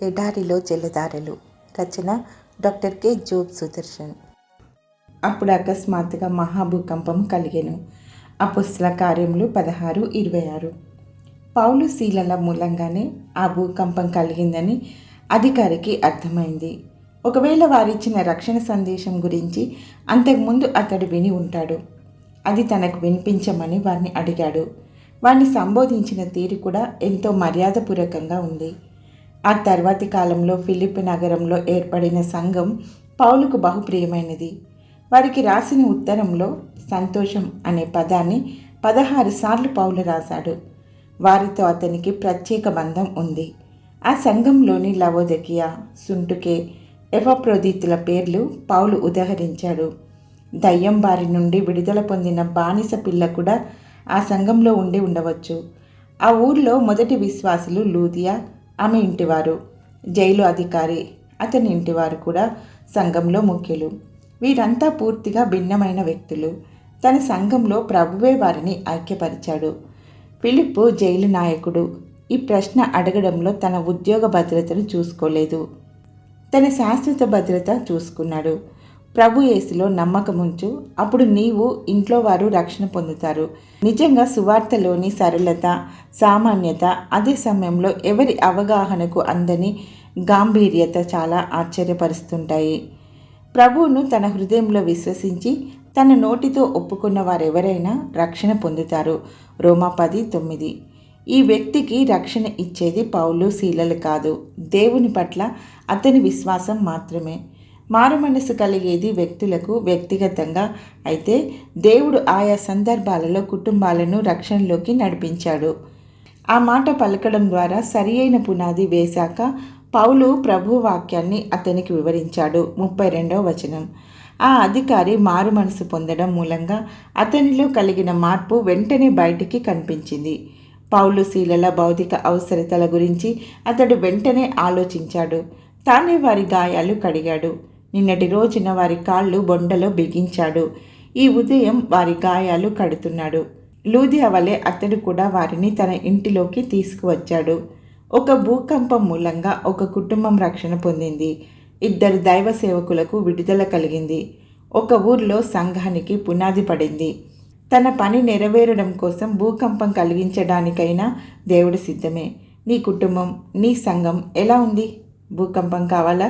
ఎడారిలో జలధారలు. రచన doctor K Job Sudarshan. అప్పుడు అకస్మాత్తుగా మహాభూకంపం కలిగెను. అపోస్తల కార్యములు 16:26. పౌలు శీలల మూలంగానే ఆ భూకంపం కలిగిందని అధికారికి అర్థమైంది. ఒకవేళ వారిచ్చిన రక్షణ సందేశం గురించి అంతకుముందు అతడు విని ఉంటాడు. అది తనకు వినిపించమని వారిని అడిగాడు. వారిని సంబోధించిన తీరు కూడా ఎంతో మర్యాదపూర్వకంగా ఉంది. ఆ తర్వాతి కాలంలో ఫిలిప్పి నగరంలో ఏర్పడిన సంఘం పౌలుకు బహుప్రియమైనది. వారికి రాసిన ఉత్తరంలో సంతోషం అనే పదాన్ని 16 సార్లు పౌలు రాశాడు. వారితో అతనికి ప్రత్యేక బంధం ఉంది. ఆ సంఘంలోని లవోదికయ, సుంటుకే, ఎపఫ్రోదితుల పేర్లు పౌలు ఉదహరించాడు. దయ్యం బారి నుండి విడుదల పొందిన బానిస పిల్ల కూడా ఆ సంఘంలో ఉండి ఉండవచ్చు. ఆ ఊర్లో మొదటి విశ్వాసులు లూదియా, ఆమె ఇంటివారు, జైలు అధికారి, అతని ఇంటివారు కూడా సంఘంలో ముఖ్యులు. వీరంతా పూర్తిగా భిన్నమైన వ్యక్తులు. తన సంఘంలో ప్రభువే వారిని ఐక్యపరిచాడు. ఫిలిప్పు జైలు నాయకుడు. ఈ ప్రశ్న అడగడంలో తన ఉద్యోగ భద్రతను చూసుకోలేదు, తన శాశ్వత భద్రత చూసుకున్నాడు. ప్రభు యేసులో నమ్మకముంచు, అప్పుడు నీవు, ఇంట్లో వారు రక్షణ పొందుతారు. నిజంగా సువార్తలోని సరళత, సామాన్యత, అదే సమయంలో ఎవరి అవగాహనకు అందని గాంభీర్యత చాలా ఆశ్చర్యపరుస్తుంటాయి. ప్రభువును తన హృదయంలో విశ్వసించి తన నోటితో ఒప్పుకున్న వారెవరైనా రక్షణ పొందుతారు. రోమా 10:9. ఈ వ్యక్తికి రక్షణ ఇచ్చేది పౌలు శీలలు కాదు, దేవుని పట్ల అతని విశ్వాసం మాత్రమే. మారు మనసు కలిగేది వ్యక్తులకు వ్యక్తిగతంగా, అయితే దేవుడు ఆయా సందర్భాలలో కుటుంబాలను రక్షణలోకి నడిపించాడు. ఆ మాట పలకడం ద్వారా సరి అయిన పునాది వేశాక పౌలు ప్రభు వాక్యాన్ని అతనికి వివరించాడు. 32వ వచనం. ఆ అధికారి మారు మనసు పొందడం మూలంగా అతనిలో కలిగిన మార్పు వెంటనే బయటికి కనిపించింది. పౌలు శీలల భౌతిక అవసరతల గురించి అతడు వెంటనే ఆలోచించాడు. తానే వారి గాయాలు కడిగాడు. నిన్నటి రోజున వారి కాళ్ళు బొండలో బిగించాడు. ఈ ఉదయం వారి గాయాలు కడుతున్నాడు. లూదియా వలె అతడు కూడా వారిని తన ఇంటిలోకి తీసుకువచ్చాడు. ఒక భూకంపం మూలంగా ఒక కుటుంబం రక్షణ పొందింది. 2 దైవ సేవకులకు విడుదల కలిగింది. ఒక ఊర్లో సంఘానికి పునాది పడింది. తన పని నెరవేరడం కోసం భూకంపం కలిగించడానికైనా దేవుడు సిద్ధమే. నీ కుటుంబం, నీ సంఘం ఎలా ఉంది? భూకంపం కావాలా?